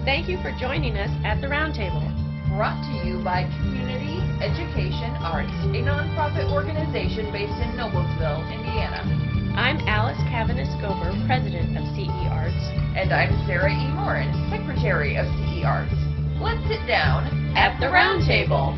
Thank you for joining us at the Roundtable. Brought to you by Community Education Arts, a nonprofit organization based in Noblesville, Indiana. I'm Alice Cavanis-Gober, President of CE Arts. And I'm Sarah E. Morin, Secretary of CE Arts. Let's sit down at the Roundtable.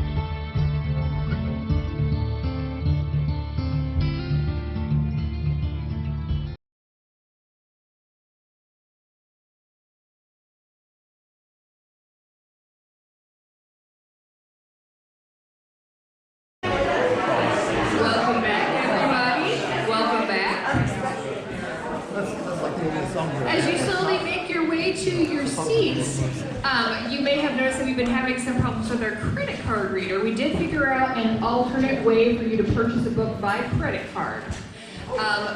Welcome back, everybody. Welcome back. As you slowly make your way to your seats, you may have noticed that we've been having some problems with our credit card reader. We did figure out an alternate way for you to purchase a book by credit card.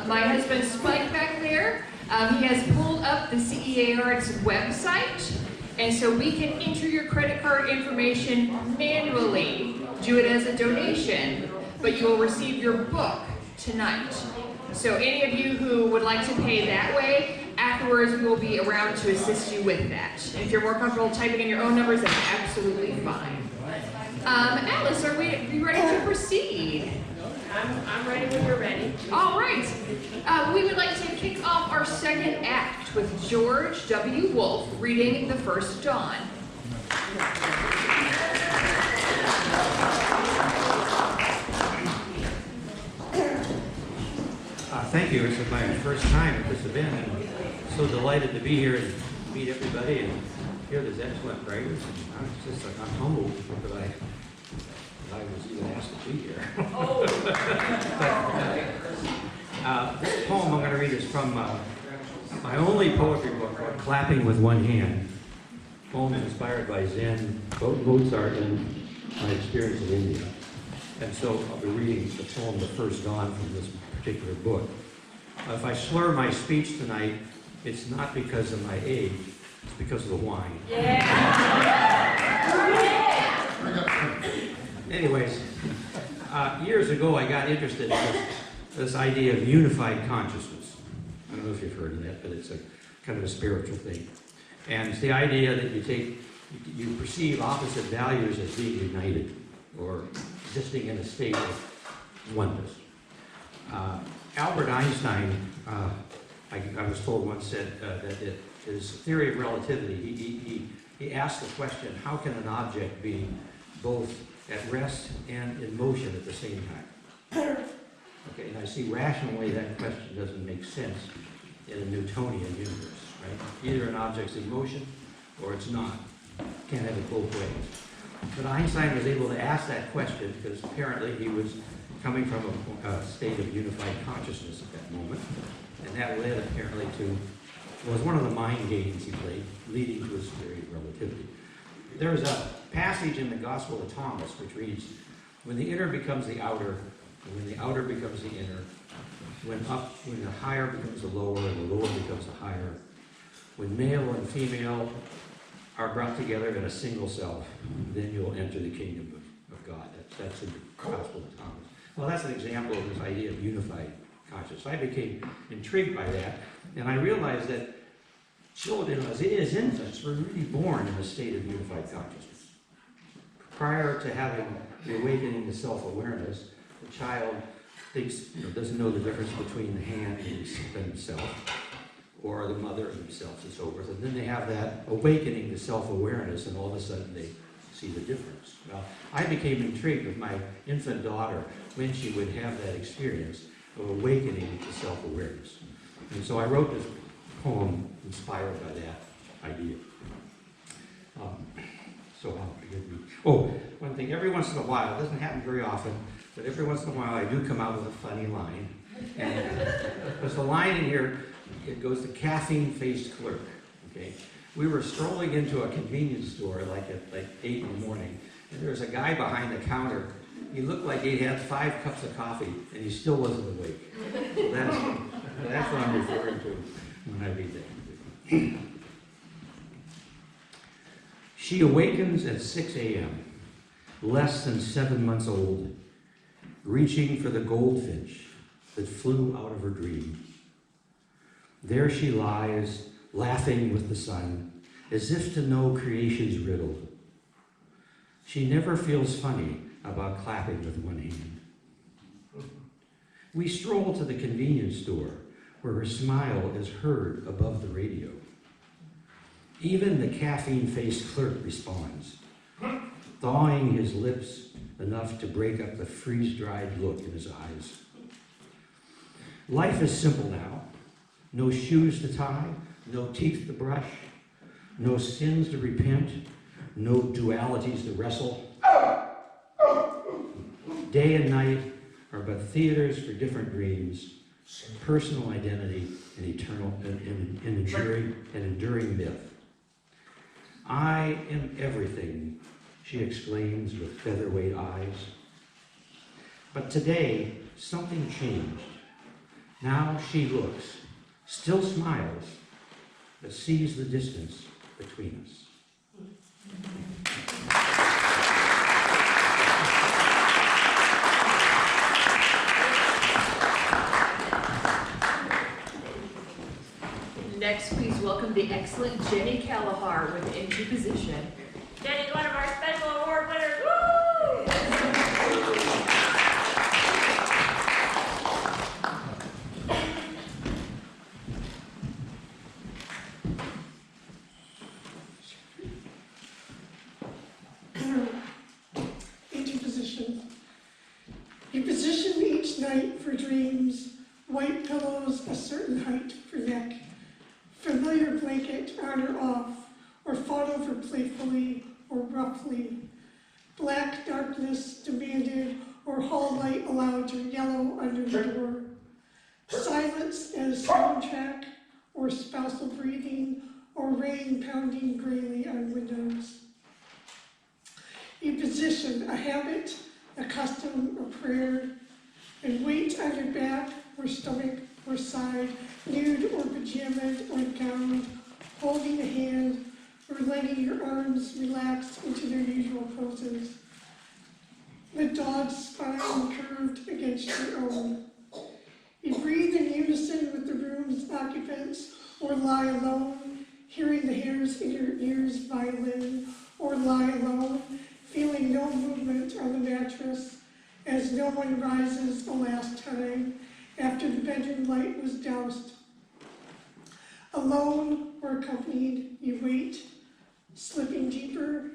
My husband Spike back there, he has pulled up the CEA Arts website, and so we can enter your credit card information manually, do it as a donation, but you will receive your book tonight. So any of you who would like to pay that way, afterwards we will be around to assist you with that. And if you're more comfortable typing in your own numbers, that's absolutely fine. Alice, are you ready to proceed? I'm ready when you're ready. All right. We would like to kick off our second act with George W. Wolfe reading The First Dawn. Thank you. This is my first time at this event, and I'm so delighted to be here and meet everybody and hear these excellent writers. I'm humbled that I was even asked to be here. This poem I'm going to read is from my only poetry book called Clapping with One Hand. Poem inspired by Zen, Mozart, and my experience in India. And so I'll be reading the poem The First Dawn from this particular book. If I slur my speech tonight, it's not because of my age, it's because of the wine. Yeah. Anyways, years ago I got interested in this idea of unified consciousness. I don't know if you've heard of that, but it's a kind of a spiritual thing. And it's the idea that you perceive opposite values as being united or existing in a state of oneness. Albert Einstein, I was told once, said that his theory of relativity, he asked the question, how can an object be both at rest and in motion at the same time? Okay, and I see rationally that question doesn't make sense in a Newtonian universe, right? Either an object's in motion or it's not. Can't have it both ways. But Einstein was able to ask that question because apparently he was coming from a state of unified consciousness at that moment. And that led apparently to, was one of the mind games he played, leading to his theory of relativity. There's a passage in the Gospel of Thomas which reads, when the inner becomes the outer, and when the outer becomes the inner, when the higher becomes the lower, and the lower becomes the higher, when male and female are brought together in a single self, then you'll enter the kingdom of God. That's in the Gospel of Thomas. Well, that's an example of this idea of unified consciousness. I became intrigued by that, and I realized that children, as infants, were really born in a state of unified consciousness. Prior to having the awakening to self-awareness, the child doesn't know the difference between the hand and himself, or the mother and themselves, and so forth. And then they have that awakening to self-awareness, and all of a sudden they see the difference. Well, I became intrigued with my infant daughter when she would have that experience of awakening to self-awareness. And so I wrote this poem inspired by that idea. One thing, every once in a while, it doesn't happen very often, but every once in a while I do come out with a funny line. And there's a line in here, it goes to caffeine-faced clerk, okay? We were strolling into a convenience store like at 8 in the morning, and there was a guy behind the counter. He looked like he'd had 5 cups of coffee, and he still wasn't awake. That's what I'm referring to when I read that. She awakens at 6 a.m., less than 7 months old, reaching for the goldfinch that flew out of her dream. There she lies, laughing with the sun, as if to know creation's riddle. She never feels funny about clapping with one hand. We stroll to the convenience store where her smile is heard above the radio. Even the caffeine-faced clerk responds, thawing his lips enough to break up the freeze-dried look in his eyes. Life is simple now. No shoes to tie, no teeth to brush, no sins to repent, no dualities to wrestle. Day and night are but theaters for different dreams, personal identity, and eternal and enduring myth. I am everything, she exclaims with featherweight eyes. But today, something changed. Now she looks, still smiles, but sees the distance between us. Next, please welcome the excellent Jenny Kalahar with Into Position. Jenny's one of our special award winners. Woo! Into position. You position each night for dreams, white pillows a certain height for neck, familiar blanket on or off, or fought over playfully or roughly, black darkness demanded or hall light allowed to yellow under the door, silence as soundtrack or spousal breathing or rain pounding grayly on windows. You position a habit, a custom, a prayer, and weight on your back or stomach or side, nude or pajamaed or gowned, holding a hand or letting your arms relax into their usual poses. The dog's spine curved against your own. You breathe in unison with the room's occupants or lie alone, hearing the hairs in your ears violin, or lie alone, feeling no movement on the mattress as no one rises the last time after the bedroom light was doused. Alone or accompanied, you wait, slipping deeper,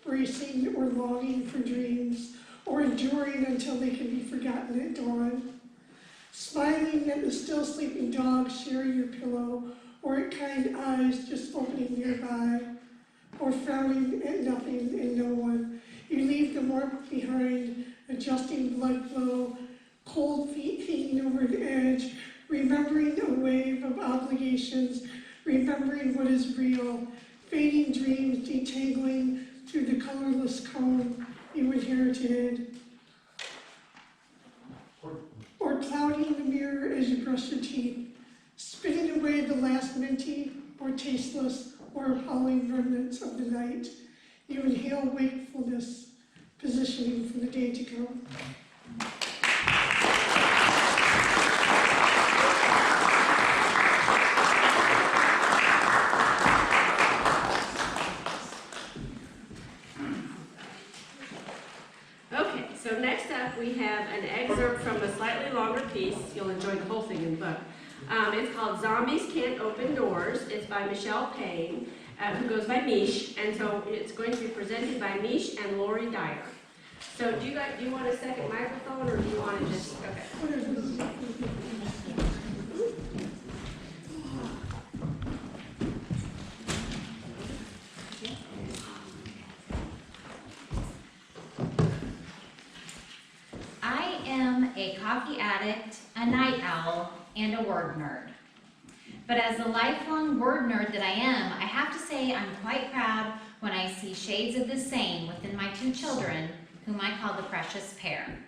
bracing or longing for dreams, or enduring until they can be forgotten at dawn. Smiling at the still sleeping dog sharing your pillow, or at kind eyes just opening nearby, or frowning at nothing and no one. You leave the warmth behind, adjusting blood flow, cold feet hanging over an edge, remembering a wave of obligations, remembering what is real, fading dreams detangling through the colorless comb you inherited, or clouding the mirror as you brush your teeth, spitting away the last minty or tasteless or appalling remnants of the night. You inhale wakefulness, positioning for the day to come. Okay, so next up we have an excerpt from a slightly longer piece. You'll enjoy the whole thing in the book. It's called Zombies Can't Open Doors. It's by Payne, who goes by Mish, and so it's going to be presented by Mish and Laurie Dyer. So do you want a second microphone, or do you want to just, okay. I am a coffee addict, a night owl, and a word nerd. But as the lifelong word nerd that I am, I have to say I'm quite proud when I see shades of the same within my two children, whom I call the precious pair.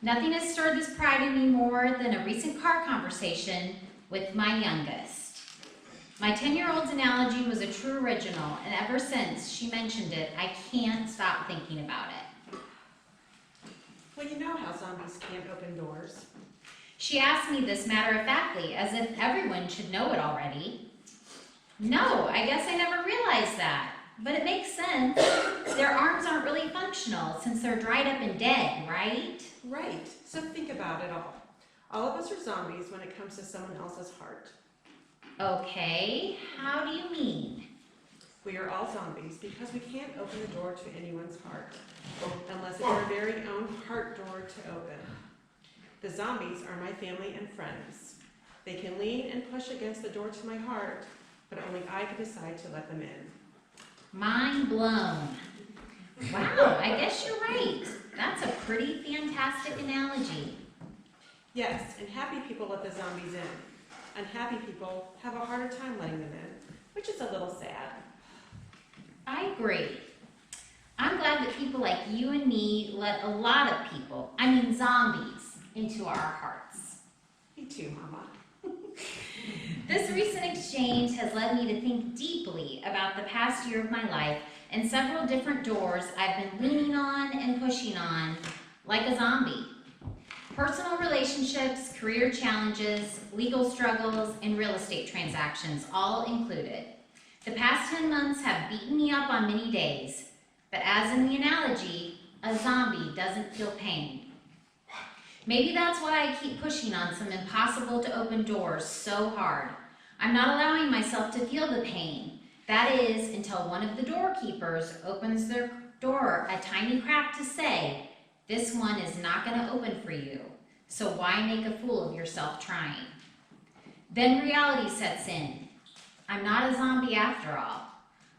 Nothing has stirred this pride in me more than a recent car conversation with my youngest. My 10-year-old's analogy was a true original, and ever since she mentioned it, I can't stop thinking about it. Well, you know how zombies can't open doors. She asked me this matter-of-factly, as if everyone should know it already. No, I guess I never realized that. But it makes sense. Their arms aren't really functional since they're dried up and dead, right? Right, so think about it all. All of us are zombies when it comes to someone else's heart. Okay, how do you mean? We are all zombies because we can't open the door to anyone's heart, unless it's our very own heart door to open. The zombies are my family and friends. They can lean and push against the door to my heart, but only I can decide to let them in. Mind blown. Wow, I guess you're right. That's a pretty fantastic analogy. Yes, and happy people let the zombies in. Unhappy people have a harder time letting them in, which is a little sad. I agree. I'm glad that people like you and me let a lot of people, I mean zombies, into our hearts. Me too, Mama. This recent exchange has led me to think deeply about the past year of my life and several different doors I've been leaning on and pushing on, like a zombie. Personal relationships, career challenges, legal struggles, and real estate transactions all included. The past 10 months have beaten me up on many days, but as in the analogy, a zombie doesn't feel pain. Maybe that's why I keep pushing on some impossible to open doors so hard. I'm not allowing myself to feel the pain. That is, until one of the doorkeepers opens their door a tiny crack to say, "This one is not going to open for you, so why make a fool of yourself trying?" Then reality sets in. I'm not a zombie after all.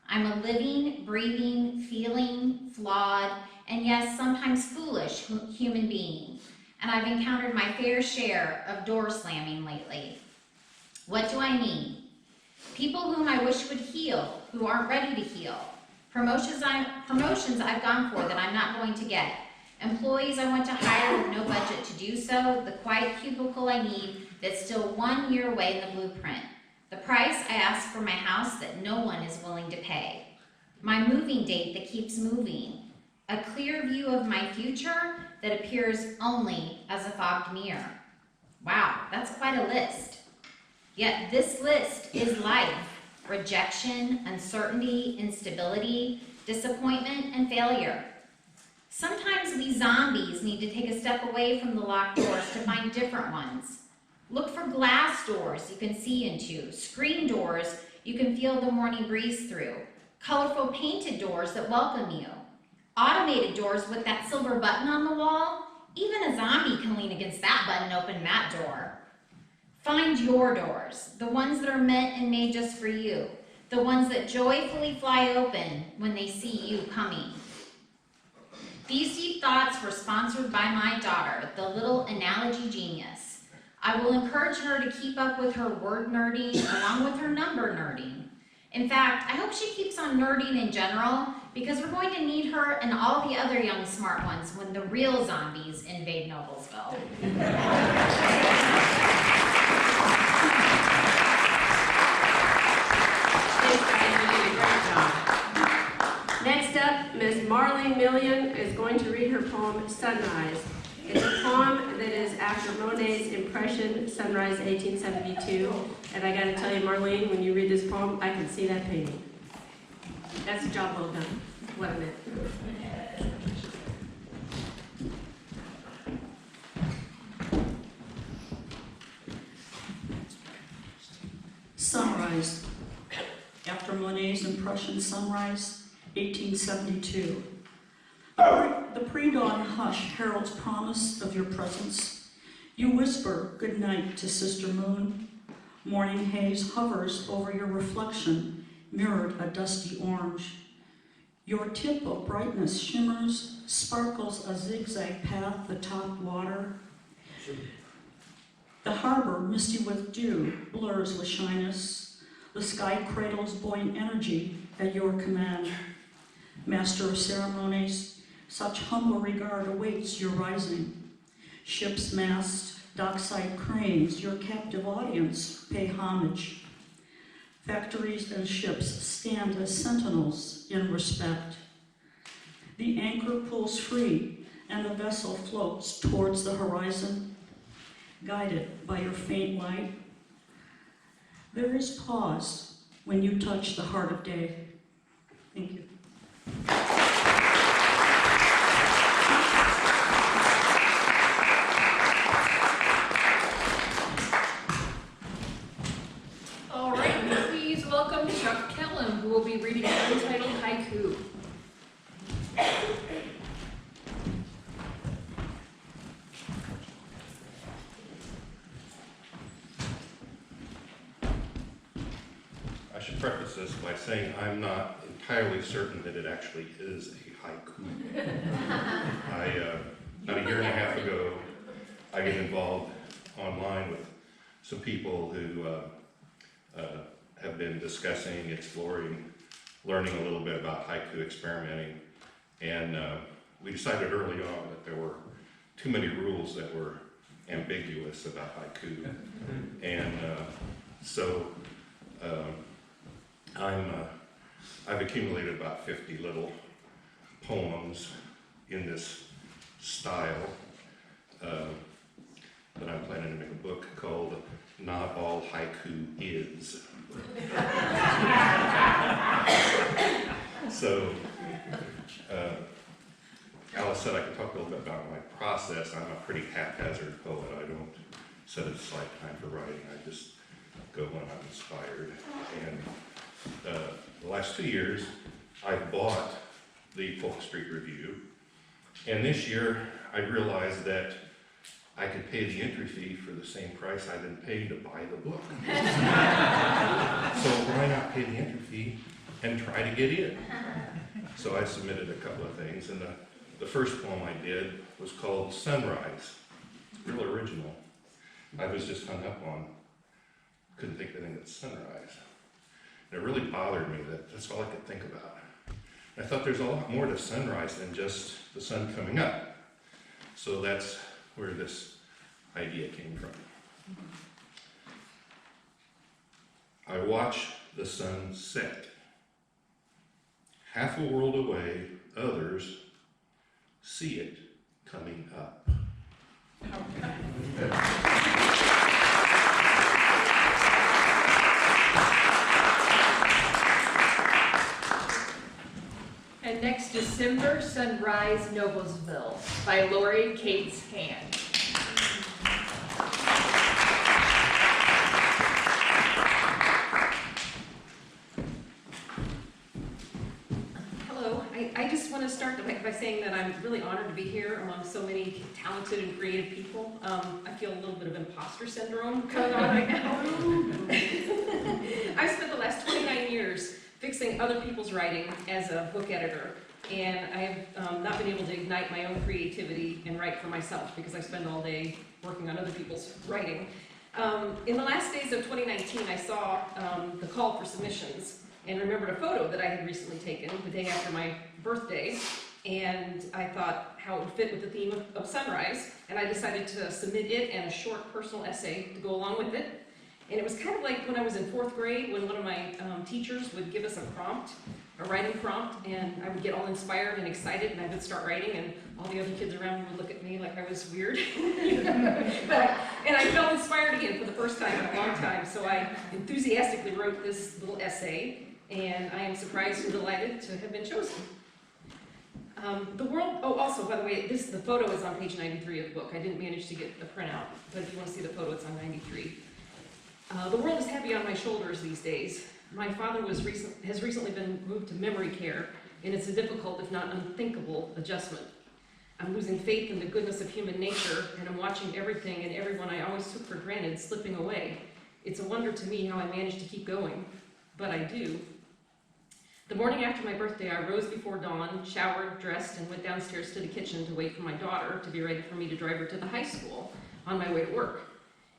I'm a living, breathing, feeling, flawed, and yes, sometimes foolish human being. And I've encountered my fair share of door slamming lately. What do I mean? People whom I wish would heal, who aren't ready to heal. Promotions I've gone for that I'm not going to get. Employees I want to hire with no budget to do so. The quiet cubicle I need that's still 1 year away in the blueprint. The price I ask for my house that no one is willing to pay. My moving date that keeps moving. A clear view of my future that appears only as a fogged mirror. Wow, that's quite a list. Yet this list is life. Rejection, uncertainty, instability, disappointment, and failure. Sometimes we zombies need to take a step away from the locked doors to find different ones. Look for glass doors you can see into, screen doors you can feel the morning breeze through, colorful painted doors that welcome you, automated doors with that silver button on the wall. Even a zombie can lean against that button and open that door. Find your doors, the ones that are meant and made just for you, the ones that joyfully fly open when they see you coming. These deep thoughts were sponsored by my daughter, the little analogy genius. I will encourage her to keep up with her word nerding along with her number nerding. In fact, I hope she keeps on nerding in general because we're going to need her and all the other young smart ones when the real zombies invade Noblesville. Thanks, guys, you did a great job. Next up, Miss Marlene Millian is going to read her poem, Sunrise. It's a poem that is after Monet's impression, Sunrise 1872. And I gotta tell you, Marlene, when you read this poem, I can see that painting. That's a job well done. What a minute. Sunrise. After Monet's impression, Sunrise, 1872. The pre-dawn hush heralds promise of your presence. You whisper good night to Sister Moon. Morning haze hovers over your reflection, mirrored a dusty orange. Your tip of brightness shimmers, sparkles a zigzag path atop water. The harbor, misty with dew, blurs with shyness. The sky cradles buoyant energy at your command. Master of ceremonies, such humble regard awaits your rising. Ships mast, dockside cranes, your captive audience pay homage. Factories and ships stand as sentinels in respect. The anchor pulls free and the vessel floats towards the horizon, guided by your faint light. There is pause when you touch the heart of day. Thank you. All right, please welcome Chuck Kellum, who will be reading an untitled haiku. I should preface this by saying I'm not entirely certain that it actually is a haiku. About a year and a half ago, I got involved online with some people who have been discussing, exploring, learning a little bit about haiku experimenting, and we decided early on that there were too many rules that were ambiguous about haiku, and so I've accumulated about 50 little poems in this style that I'm planning to make a book called Not All Haiku Is. So, Alice said I could talk a little bit about my process. I'm a pretty haphazard poet. I don't set aside time for writing. I just go when I'm inspired. And the last 2 years, I've bought the Polk Street Review. And this year, I realized that I could pay the entry fee for the same price I've been paying to buy the book. So why not pay the entry fee and try to get in? So I submitted a couple of things, and the first poem I did was called Sunrise, real original. I was just hung up on, couldn't think of anything but sunrise. And it really bothered me that that's all I could think about. And I thought there's a lot more to sunrise than just the sun coming up. So that's where this idea came from. I watch the sun set. Half a world away, others see it coming up. And next, December Sunrise, Noblesville by Laurie Kate's Hand. Hello, I just want to start by saying that I'm really honored to be here among so many talented and creative people. I feel a little bit of imposter syndrome going on right now. I've spent the last 29 years fixing other people's writing as a book editor, and I have not been able to ignite my own creativity and write for myself because I spend all day working on other people's writing. In the last days of 2019, I saw the call for submissions and remembered a photo that I had recently taken the day after my birthday, and I thought how it would fit with the theme of sunrise, and I decided to submit it and a short personal essay to go along with it. And it was kind of like when I was in 4th grade when one of my teachers would give us a prompt, a writing prompt, and I would get all inspired and excited and I would start writing and all the other kids around me would look at me like I was weird. And I felt inspired again for the first time in a long time, so I enthusiastically wrote this little essay, and I am surprised and delighted to have been chosen. The world, oh, also, by the way, the photo is on page 93 of the book. I didn't manage to get the printout, but if you want to see the photo, it's on 93. The world is heavy on my shoulders these days. My father has recently been moved to memory care, and it's a difficult, if not unthinkable, adjustment. I'm losing faith in the goodness of human nature, and I'm watching everything and everyone I always took for granted slipping away. It's a wonder to me how I manage to keep going, but I do. The morning after my birthday, I rose before dawn, showered, dressed, and went downstairs to the kitchen to wait for my daughter to be ready for me to drive her to the high school on my way to work.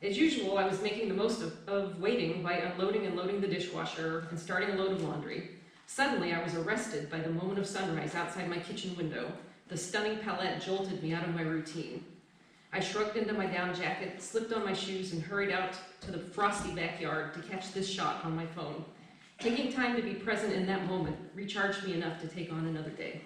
As usual, I was making the most of waiting by unloading and loading the dishwasher and starting a load of laundry. Suddenly, I was arrested by the moment of sunrise outside my kitchen window. The stunning palette jolted me out of my routine. I shrugged into my down jacket, slipped on my shoes, and hurried out to the frosty backyard to catch this shot on my phone. Taking time to be present in that moment recharged me enough to take on another day.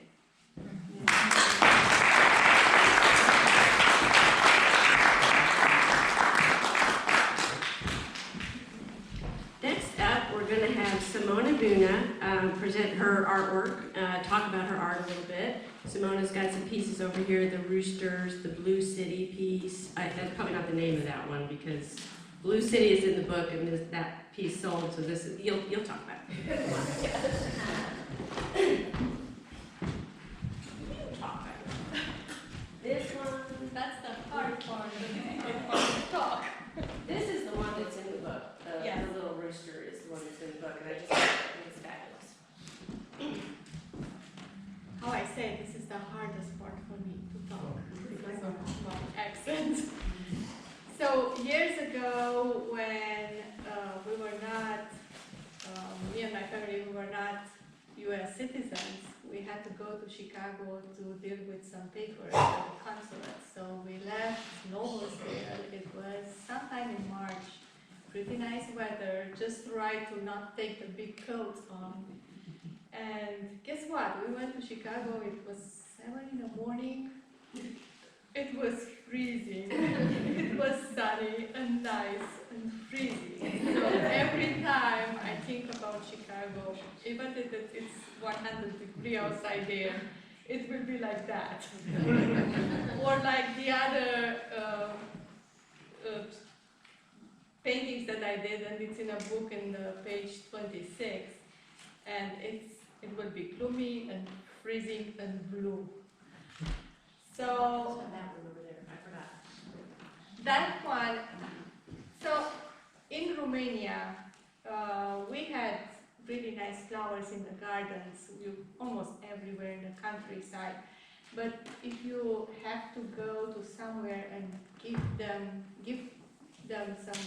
Next up, we're going to have Simona Buna present her artwork, talk about her art a little bit. Simona's got some pieces over here, the roosters, the Blue City piece. That's probably not the name of that one because Blue City is in the book and that piece sold, so this is, you'll talk about it. This one, That's the hard part. talk. This is the one that's in the book. The little rooster is the one that's in the book, and I just think it's fabulous. How I say, this is the hardest part for me to talk because of my accent. So years ago, when we were not, me and my family, we were not U.S. citizens, we had to go to Chicago to deal with some papers at the consulate. So we left Noblesville. It was sometime in March. Pretty nice weather, just right to not take the big coat on. And guess what? We went to Chicago. It was 7 in the morning. It was freezing. It was sunny and nice and freezing. So every time I think about Chicago, even if it's 100 degrees outside there, it will be like that. Or like the other paintings that I did, and it's in a book in page 26, and it will be gloomy and freezing and blue. So that one over there, I forgot. that one, so in Romania, we had really nice flowers in the gardens, almost everywhere in the countryside. But if you have to go to somewhere and give them some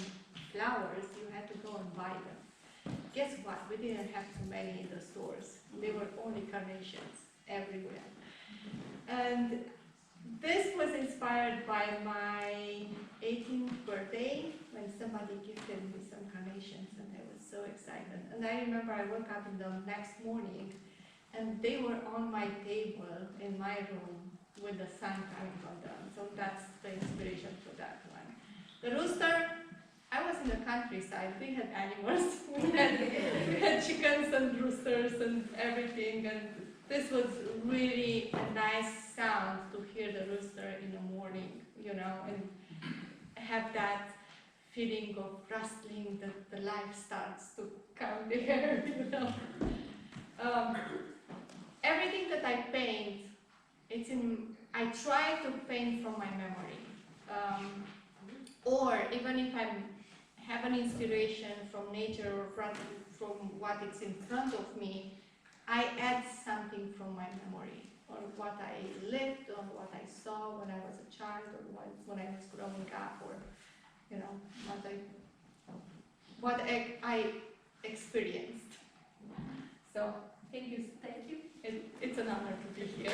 flowers, you had to go and buy them. Guess what? We didn't have too many in the stores. They were only carnations everywhere. And this was inspired by my 18th birthday when somebody gifted me some carnations, and I was so excited. And I remember I woke up in the next morning and they were on my table in my room with the sun coming on them. So that's the inspiration for that one. The rooster, I was in the countryside. We had animals. We had chickens and roosters and everything. And this was really a nice sound to hear the rooster in the morning, you know, and have that feeling of rustling that the life starts to come there, you know. Everything that I paint, I try to paint from my memory. Or even if I have an inspiration from nature or from what is in front of me, I add something from my memory, or what I lived, or what I saw when I was a child, or when I was growing up, or you know, what I experienced. So thank you. It's an honor to be here.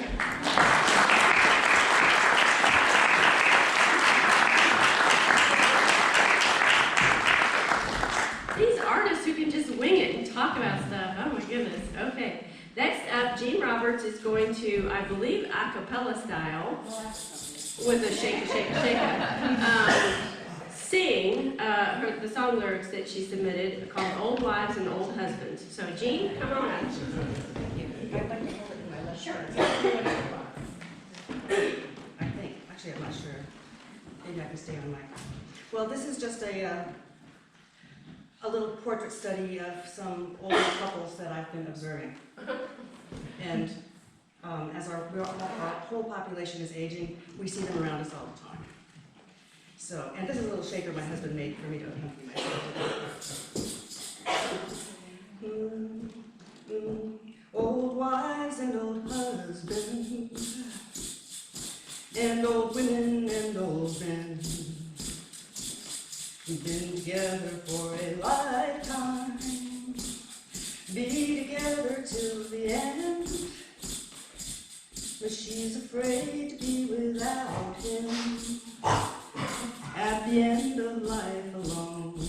These artists who can just wing it and talk about stuff. Oh my goodness. Okay. Next up, Gene Roberts is going to, I believe, a cappella style, with a shake, sing the song lyrics that she submitted called Old Wives and Old Husbands. So Gene, come on up. Sure. I think. Actually, I'm not sure. Maybe I can stay on mic. Well, this is just a little portrait study of some older couples that I've been observing. And as our whole population is aging, we see them around us all the time. So, and this is a little shaker my husband made for me to accompany myself. Old wives and old husbands, and old women and old men, we've been together for a lifetime, be together till the end, but she's afraid to be without him, at the end of life alone.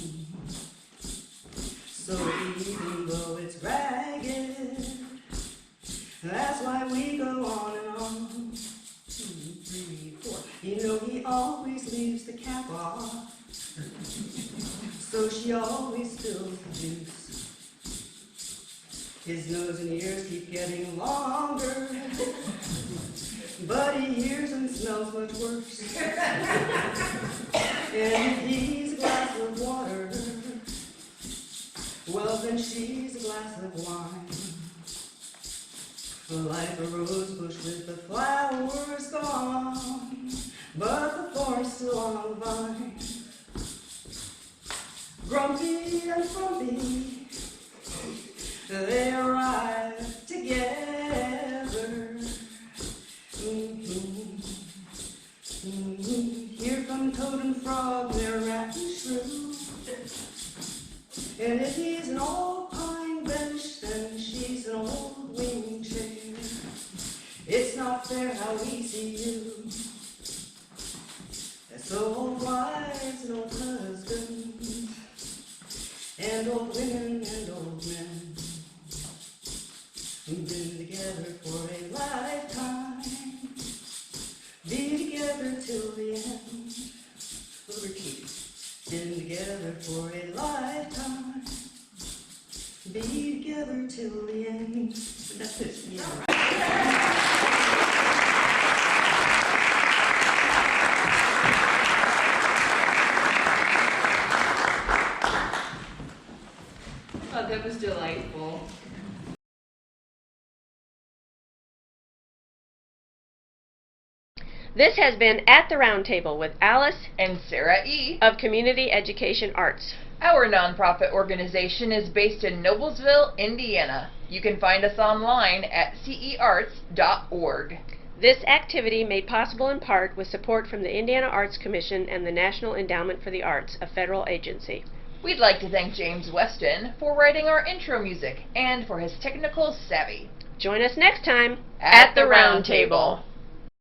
So even though it's ragged, that's why we go on and on. 2, 3, 4. You know he always leaves the cap off, so she always spills the juice. His nose and ears keep getting longer, but he hears and smells much worse. And if he's a glass of water, well then she's a glass of wine. Like a rose bush with the flowers gone, but the thorns still on the vine. Grumpy and frumpy, they arrive together. Here come Toad and Frog, they're ratting shrew. And if he's an old pine bench, then she's an old wing chair. It's not fair how we see you, as old wives and old husbands, and old women and old men. We've been together for a lifetime, be together till the end. We'll repeat. Been together for a lifetime, be together till the end. That's it. Yeah. Oh, that was delightful. This has been At the Round Table with Alice And Sarah E. of Community Education Arts. Our nonprofit organization is based in Noblesville, Indiana. You can find us online at cearts.org. This activity made possible in part with support from the Indiana Arts Commission and the National Endowment for the Arts, a federal agency. We'd like to thank James Weston for writing our intro music and for his technical savvy. Join us next time At the Round Table.